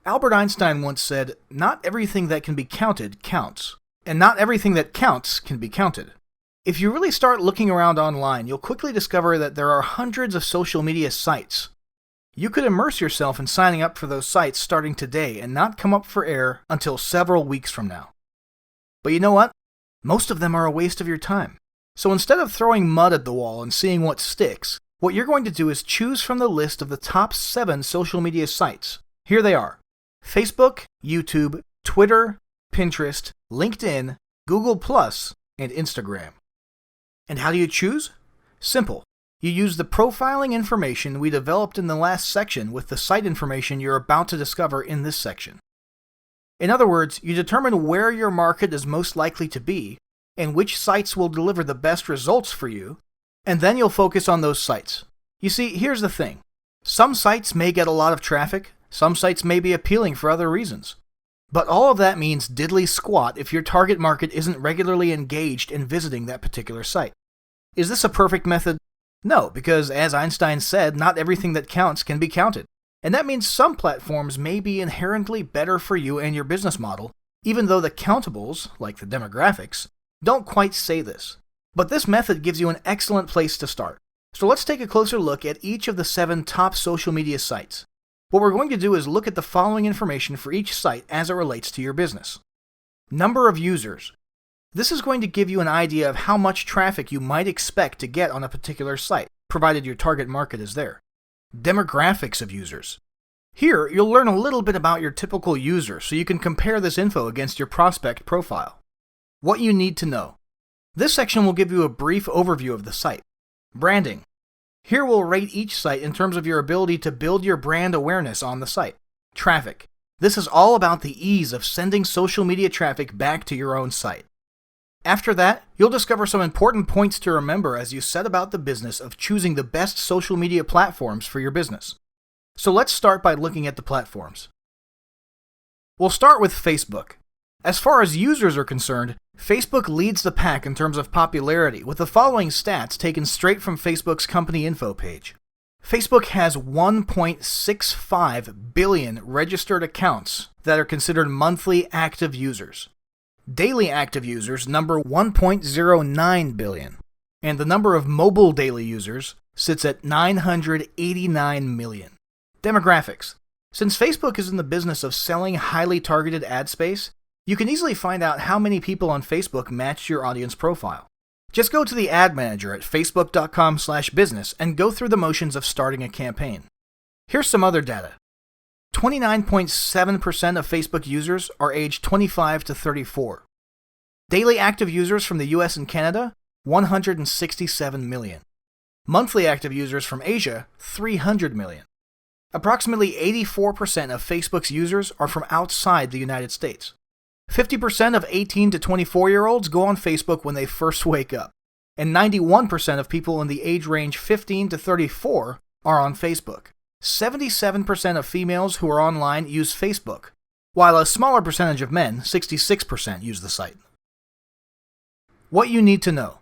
Albert Einstein once said, "Not everything that can be counted counts, and not everything that counts can be counted." If you really start looking around online, you'll quickly discover that there are hundreds of social media sites. You could immerse yourself in signing up for those sites starting today and not come up for air until several weeks from now. But you know what? Most of them are a waste of your time. So instead of throwing mud at the wall and seeing what sticks, what you're going to do is choose from the list of the top 7 social media sites. Here they are: Facebook, YouTube, Twitter, Pinterest, LinkedIn, Google+, and Instagram. And how do you choose? Simple. You use the profiling information we developed in the last section with the site information you're about to discover in this section. In other words, you determine where your market is most likely to be and which sites will deliver the best results for you, and then you'll focus on those sites. You see, here's the thing. Some sites may get a lot of traffic, some sites may be appealing for other reasons. But all of that means diddly squat if your target market isn't regularly engaged in visiting that particular site. Is this a perfect method? No, because as Einstein said, not everything that counts can be counted. And that means some platforms may be inherently better for you and your business model, even though the countables, like the demographics, don't quite say this. But this method gives you an excellent place to start. So let's take a closer look at each of the 7 top social media sites. What we're going to do is look at the following information for each site as it relates to your business. Number of users. This is going to give you an idea of how much traffic you might expect to get on a particular site, provided your target market is there. Demographics of users. Here, you'll learn a little bit about your typical user so you can compare this info against your prospect profile. What you need to know. This section will give you a brief overview of the site. Branding. Here we'll rate each site in terms of your ability to build your brand awareness on the site. Traffic. This is all about the ease of sending social media traffic back to your own site. After that, you'll discover some important points to remember as you set about the business of choosing the best social media platforms for your business. So let's start by looking at the platforms. We'll start with Facebook. As far as users are concerned, Facebook leads the pack in terms of popularity, with the following stats taken straight from Facebook's company info page. Facebook has 1.65 billion registered accounts that are considered monthly active users. Daily active users number 1.09 billion, and the number of mobile daily users sits at 989 million. Demographics. Since Facebook is in the business of selling highly targeted ad space, you can easily find out how many people on Facebook match your audience profile. Just go to the ad manager at facebook.com/business and go through the motions of starting a campaign. Here's some other data. 29.7% of Facebook users are aged 25 to 34. Daily active users from the US and Canada, 167 million. Monthly active users from Asia, 300 million. Approximately 84% of Facebook's users are from outside the United States. 50% of 18 to 24-year-olds go on Facebook when they first wake up, and 91% of people in the age range 15 to 34 are on Facebook. 77% of females who are online use Facebook, while a smaller percentage of men, 66%, use the site. What you need to know.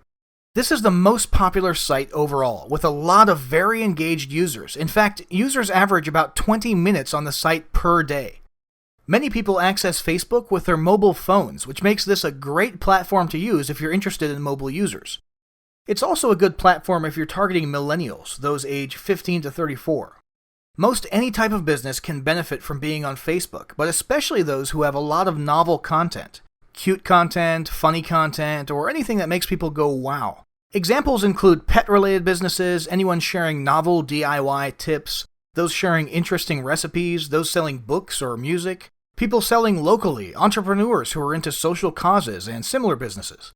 This is the most popular site overall, with a lot of very engaged users. In fact, users average about 20 minutes on the site per day. Many people access Facebook with their mobile phones, which makes this a great platform to use if you're interested in mobile users. It's also a good platform if you're targeting millennials, those age 15 to 34. Most any type of business can benefit from being on Facebook, but especially those who have a lot of novel content. Cute content, funny content, or anything that makes people go wow. Examples include pet-related businesses, anyone sharing novel DIY tips, those sharing interesting recipes, those selling books or music, people selling locally, entrepreneurs who are into social causes, and similar businesses.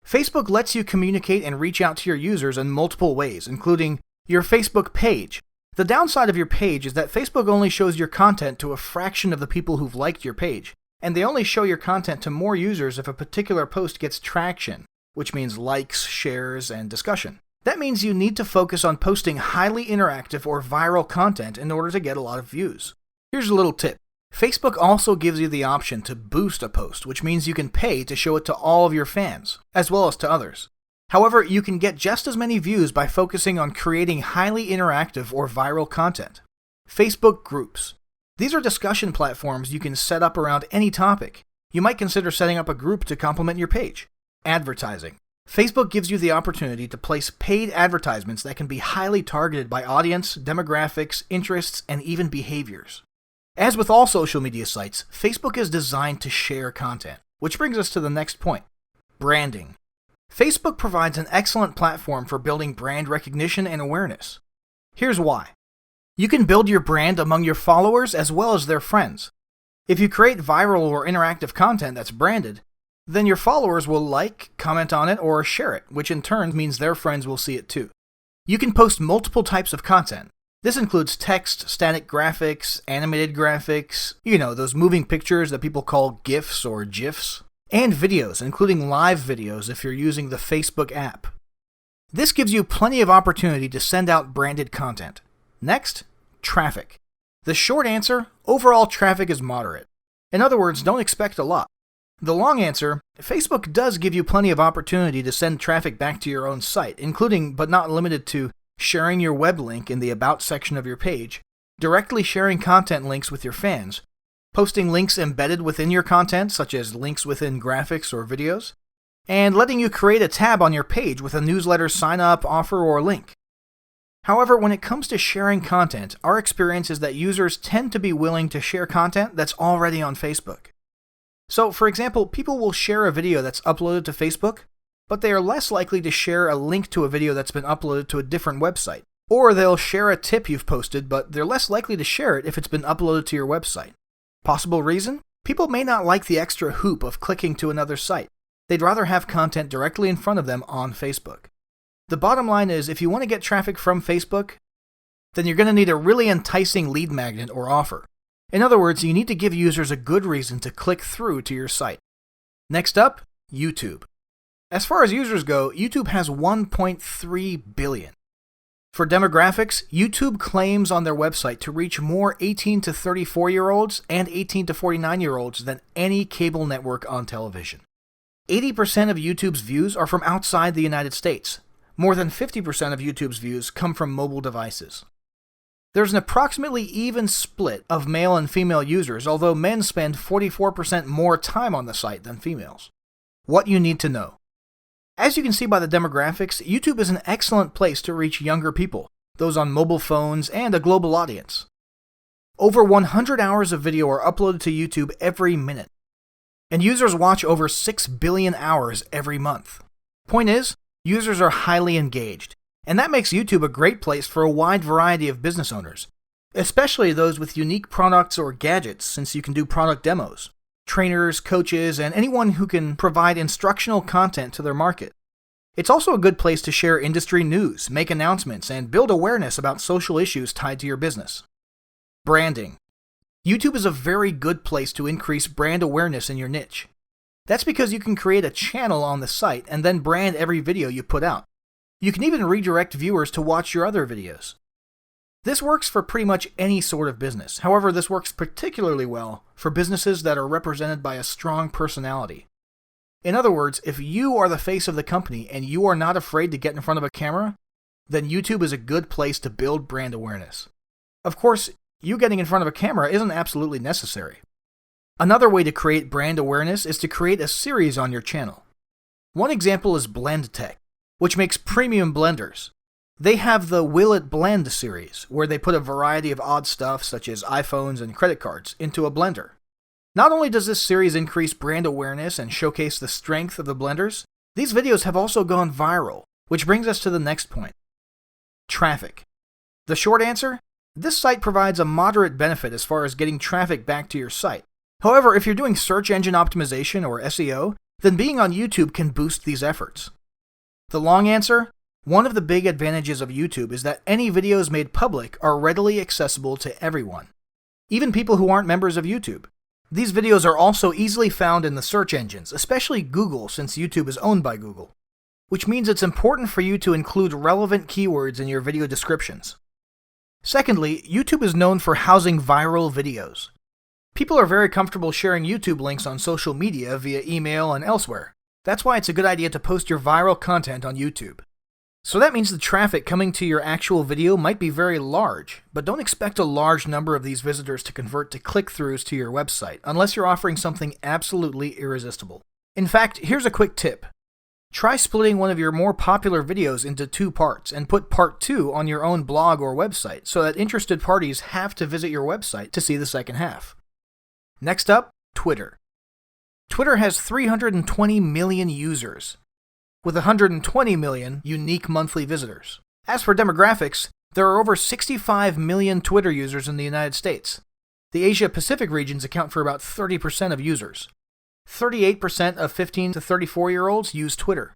Facebook lets you communicate and reach out to your users in multiple ways, including your Facebook page. The downside of your page is that Facebook only shows your content to a fraction of the people who've liked your page, and they only show your content to more users if a particular post gets traction, which means likes, shares, and discussion. That means you need to focus on posting highly interactive or viral content in order to get a lot of views. Here's a little tip. Facebook also gives you the option to boost a post, which means you can pay to show it to all of your fans, as well as to others. However, you can get just as many views by focusing on creating highly interactive or viral content. Facebook groups. These are discussion platforms you can set up around any topic. You might consider setting up a group to complement your page. Advertising. Facebook gives you the opportunity to place paid advertisements that can be highly targeted by audience, demographics, interests, and even behaviors. As with all social media sites, Facebook is designed to share content, which brings us to the next point: branding. Facebook provides an excellent platform for building brand recognition and awareness. Here's why. You can build your brand among your followers as well as their friends. If you create viral or interactive content that's branded, then your followers will like, comment on it, or share it, which in turn means their friends will see it too. You can post multiple types of content. This includes text, static graphics, animated graphics, those moving pictures that people call GIFs or GIFs, and videos, including live videos if you're using the Facebook app. This gives you plenty of opportunity to send out branded content. Next, traffic. The short answer: overall traffic is moderate. In other words, don't expect a lot. The long answer: Facebook does give you plenty of opportunity to send traffic back to your own site, including but not limited to sharing your web link in the About section of your page, directly sharing content links with your fans, posting links embedded within your content, such as links within graphics or videos, and letting you create a tab on your page with a newsletter sign-up, offer, or link. However, when it comes to sharing content, our experience is that users tend to be willing to share content that's already on Facebook. So, for example, people will share a video that's uploaded to Facebook, but they are less likely to share a link to a video that's been uploaded to a different website. Or they'll share a tip you've posted, but they're less likely to share it if it's been uploaded to your website. Possible reason? People may not like the extra hoop of clicking to another site. They'd rather have content directly in front of them on Facebook. The bottom line is, if you want to get traffic from Facebook, then you're going to need a really enticing lead magnet or offer. In other words, you need to give users a good reason to click through to your site. Next up, YouTube. As far as users go, YouTube has 1.3 billion. For demographics, YouTube claims on their website to reach more 18 to 34-year-olds and 18 to 49-year-olds than any cable network on television. 80% of YouTube's views are from outside the United States. More than 50% of YouTube's views come from mobile devices. There's an approximately even split of male and female users, although men spend 44% more time on the site than females. What you need to know. As you can see by the demographics, YouTube is an excellent place to reach younger people, those on mobile phones, and a global audience. Over 100 hours of video are uploaded to YouTube every minute, and users watch over 6 billion hours every month. Point is, users are highly engaged, and that makes YouTube a great place for a wide variety of business owners, especially those with unique products or gadgets, since you can do product demos, trainers, coaches, and anyone who can provide instructional content to their market. It's also a good place to share industry news, make announcements, and build awareness about social issues tied to your business. Branding. YouTube is a very good place to increase brand awareness in your niche. That's because you can create a channel on the site and then brand every video you put out. You can even redirect viewers to watch your other videos. This works for pretty much any sort of business. However, this works particularly well for businesses that are represented by a strong personality. In other words, if you are the face of the company and you are not afraid to get in front of a camera, then YouTube is a good place to build brand awareness. Of course, you getting in front of a camera isn't absolutely necessary. Another way to create brand awareness is to create a series on your channel. One example is Blend Tech, which makes premium blenders. They have the Will It Blend series, where they put a variety of odd stuff such as iPhones and credit cards into a blender. Not only does this series increase brand awareness and showcase the strength of the blenders, these videos have also gone viral, which brings us to the next point. Traffic. The short answer? This site provides a moderate benefit as far as getting traffic back to your site. However, if you're doing search engine optimization or SEO, then being on YouTube can boost these efforts. The long answer? One of the big advantages of YouTube is that any videos made public are readily accessible to everyone, even people who aren't members of YouTube. These videos are also easily found in the search engines, especially Google, since YouTube is owned by Google, which means it's important for you to include relevant keywords in your video descriptions. Secondly, YouTube is known for housing viral videos. People are very comfortable sharing YouTube links on social media via email and elsewhere. That's why it's a good idea to post your viral content on YouTube. So that means the traffic coming to your actual video might be very large, but don't expect a large number of these visitors to convert to click-throughs to your website, unless you're offering something absolutely irresistible. In fact, here's a quick tip. Try splitting one of your more popular videos into 2 parts and put part 2 on your own blog or website so that interested parties have to visit your website to see the second half. Next up, Twitter. Twitter has 320 million users, with 120 million unique monthly visitors. As for demographics, there are over 65 million Twitter users in the United States. The Asia-Pacific regions account for about 30% of users. 38% of 15 to 34-year-olds use Twitter.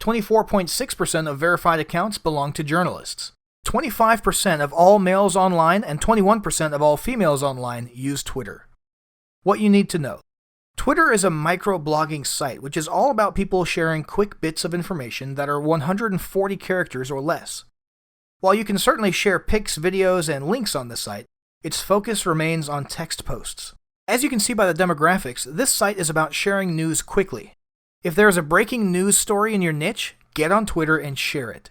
24.6% of verified accounts belong to journalists. 25% of all males online and 21% of all females online use Twitter. What you need to know. Twitter is a microblogging site, which is all about people sharing quick bits of information that are 140 characters or less. While you can certainly share pics, videos, and links on the site, its focus remains on text posts. As you can see by the demographics, this site is about sharing news quickly. If there is a breaking news story in your niche, get on Twitter and share it.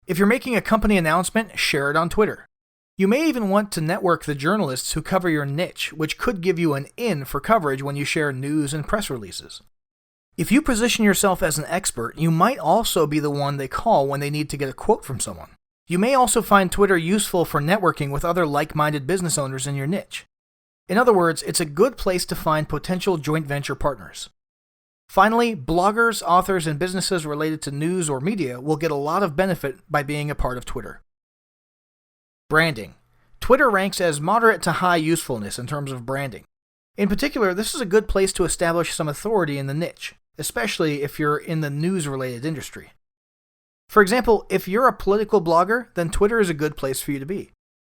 If you're making a company announcement, share it on Twitter. You may even want to network the journalists who cover your niche, which could give you an in for coverage when you share news and press releases. If you position yourself as an expert, you might also be the one they call when they need to get a quote from someone. You may also find Twitter useful for networking with other like-minded business owners in your niche. In other words, it's a good place to find potential joint venture partners. Finally, bloggers, authors, and businesses related to news or media will get a lot of benefit by being a part of Twitter. Branding. Twitter ranks as moderate to high usefulness in terms of branding. In particular, this is a good place to establish some authority in the niche, especially if you're in the news-related industry. For example, if you're a political blogger, then Twitter is a good place for you to be.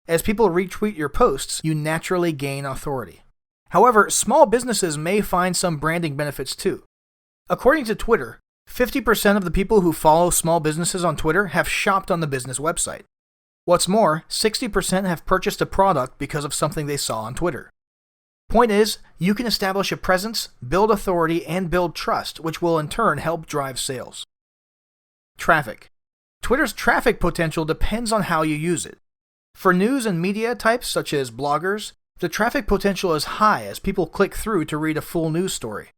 As people retweet your posts, you naturally gain authority. However, small businesses may find some branding benefits too. According to Twitter, 50% of the people who follow small businesses on Twitter have shopped on the business website. What's more, 60% have purchased a product because of something they saw on Twitter. Point is, you can establish a presence, build authority, and build trust, which will in turn help drive sales. Traffic. Twitter's traffic potential depends on how you use it. For news and media types such as bloggers, the traffic potential is high as people click through to read a full news story.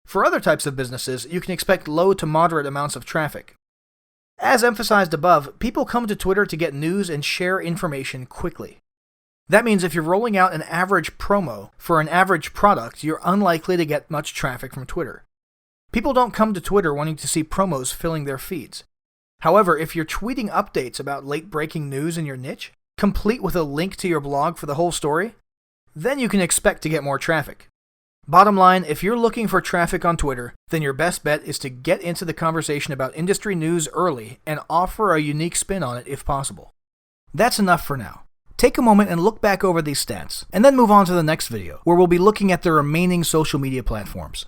For other types of businesses, you can expect low to moderate amounts of traffic. As emphasized above, people come to Twitter to get news and share information quickly. That means if you're rolling out an average promo for an average product, you're unlikely to get much traffic from Twitter. People don't come to Twitter wanting to see promos filling their feeds. However, if you're tweeting updates about late-breaking news in your niche, complete with a link to your blog for the whole story, then you can expect to get more traffic. Bottom line, if you're looking for traffic on Twitter, then your best bet is to get into the conversation about industry news early and offer a unique spin on it if possible. That's enough for now. Take a moment and look back over these stats, and then move on to the next video, where we'll be looking at the remaining social media platforms.